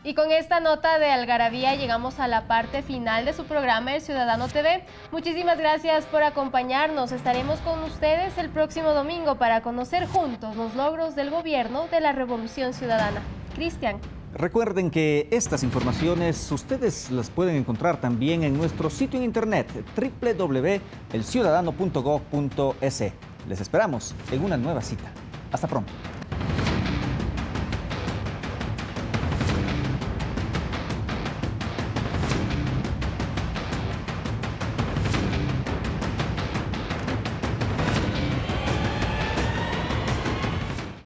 Y con esta nota de algarabía llegamos a la parte final de su programa El Ciudadano TV. Muchísimas gracias por acompañarnos. Estaremos con ustedes el próximo domingo para conocer juntos los logros del gobierno de la Revolución Ciudadana. Cristian. Recuerden que estas informaciones ustedes las pueden encontrar también en nuestro sitio en internet www.elciudadano.gov.es. Les esperamos en una nueva cita. Hasta pronto.